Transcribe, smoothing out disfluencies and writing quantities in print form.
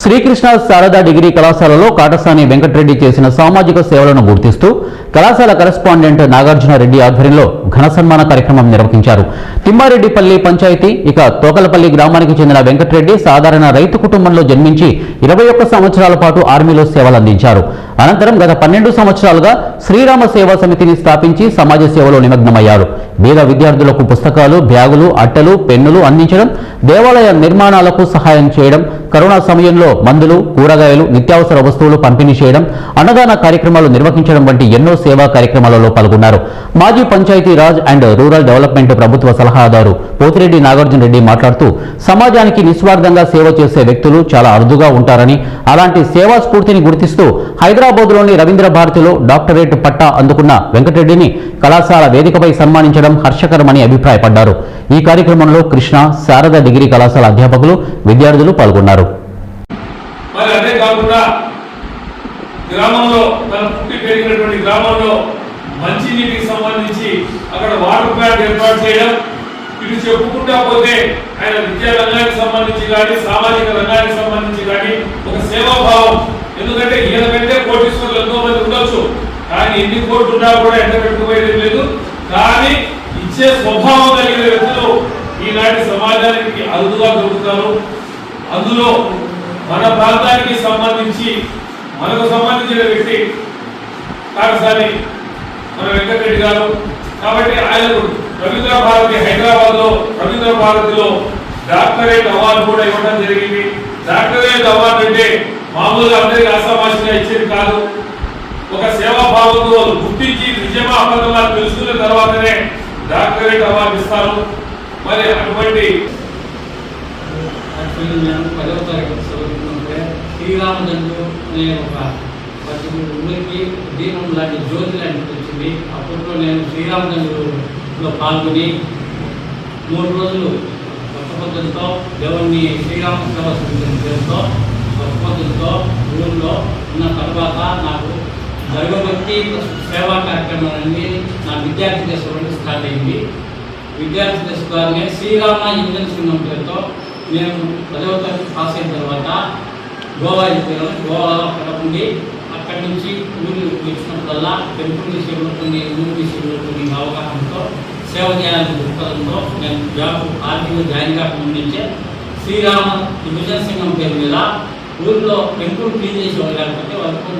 Srikrishna Sharada degree కళాశాలలో కాటసాని వెంకటరెడ్డి చేసిన సామాజిక సేవలను గుర్తిస్తూ కళాశాల కరెస్పాండెంట్ నాగార్జున రెడ్డి ఆధ్వర్యంలో ఘన సన్మాన కార్యక్రమం నిర్వహించారు. తిమ్మారెడ్డిపల్లి పంచాయతీ తోకలపల్లి గ్రామానికి చెందిన వెంకటరెడ్డి సాధారణ రైతు కుటుంబంలో జన్మించి 21 సంవత్సరాల పాటు ఆర్మీలో సేవలందించారు. అనంతరం గత 12 సంవత్సరాలుగా శ్రీరామ సేవా సమితిని స్థాపించి సమాజ సేవలో నిమగ్నమయ్యారు. పేద విద్యార్థులకు పుస్తకాలు, బ్యాగులు, అట్టలు, పెన్నులు అందించడం, దేవాలయ నిర్మాణాలకు సహాయం చేయడం, కరోనా సమయంలో మందులు, కూరగాయలు, నిత్యావసర వస్తువులు పంపిణీ చేయడం, అన్నదాన కార్యక్రమాలు నిర్వహించడం వంటి ఎన్నో సేవా కార్యక్రమాలలో పాల్గొన్నారు. మాజీ Panchayati Raj and rural development ప్రభుత్వ సలహాదారు పోతిరెడ్డి నాగార్జున రెడ్డి మాట్లాడుతూ సమాజానికి నిస్వార్థంగా సేవ చేసే వ్యక్తులు చాలా అరుదుగా ఉంటారని, అలాంటి సేవా స్ఫూర్తిని గుర్తిస్తూ హైదరాబాద్లోని రవీంద్ర భారతిలో డాక్టరేట్ పట్టా అందుకున్న వెంకటరెడ్డిని కళాశాల వేదికపై సన్మానించడం హర్షకరమని అభిప్రాయపడ్డారు. ఈ కార్యక్రమంలో కృష్ణ శారదా డిగ్రీ కళాశాల అధ్యాపకులు, విద్యార్థులు పాల్గొన్నారు. మరి అదే కాకుండా గ్రామంలో తన పుట్టి పెరిగినటువంటి గ్రామంలో మంచినీటికి సంబంధించి అక్కడ వాటర్ ప్లాంట్ ఏర్పాటు చేయడం, ఇటు చెప్పుకుంటా పోతే ఆయన విద్యా రంగానికి సంబంధించి కానీ సామాజిక రంగానికి సంబంధించి కానీ ఒక సేవాభావం. ఎందుకంటే ఈయన కంటే కోటీశ్వరులు ఎంతో మంది ఉండొచ్చు, కానీ ఎన్ని కోట్లు ఉన్నా కూడా ఎండ పెట్టుకుపోయేది లేదు. కానీ ఇచ్చే స్వభావం కలిగిన వ్యక్తులు ఈనాటి సమాజానికి అరుదుగా దొరుకుతారు. అందులో మన ప్రాంతానికి సంబంధించి మనకు సంబంధించిన వ్యక్తి కాటసాని మన వెంకటరెడ్డి గారు. కాబట్టి ఆయనకు రవీంద్ర భారతి హైదరాబాద్లో రవీంద్ర భారతిలో డాక్టరేట్ అవార్డు కూడా ఇవ్వడం జరిగింది. డాక్టరేట్ అవార్డు అంటే మామూలుగా అందరికీ ఆశామాషిగా ఇచ్చేది కాదు. ఒక సేవాభావంతో గుర్తించి నిజమా అబద్ధమా తెలుసుకున్న తర్వాతనే డాక్టరేట్ అవార్డు ఇస్తారు. మరి అటువంటి పదవ తరగతి చదువుతుంటే శ్రీరామచంద్రుడు అనే ఒక ఊరికి దీపం లాంటి జ్యోతి లాంటిది వచ్చింది. అప్పట్లో నేను శ్రీరామచంద్రుడులో పాల్గొని 3 రోజులు కొత్త పద్ధతితో దేవుణ్ణి శ్రీరామ సేవా సమితి పేరుతో కొత్త పద్ధతితో ఊళ్ళో ఉన్న తర్వాత నాకు దైవభక్తి సేవా కార్యక్రమాలన్నీ నా విద్యార్థి దశ నుండి స్టార్ట్ అయింది. విద్యార్థి దశ ద్వారానే శ్రీరామ ఇంజన్ సింహం పేరుతో నేను 10వ తరగతి పాస్ అయిన తర్వాత గోవా వెళ్ళాను. గోవా అక్కడ ఉండి అక్కడి నుంచి ఊరి వచ్చినప్పుడల్లా టెంపుల్ విషయంలో ఊరి విషయంలో అవగాహనతో సేవ చేయాలని దృక్పథంతో నేను ఆర్మీలో జాయిన్ కాకముందు నుంచే శ్రీరామ విభజన సింహం పేరు మీద ఊరిలో టెంపుల్ క్లీన్ చేసేవాళ్ళు, లేకపోతే వాళ్ళకు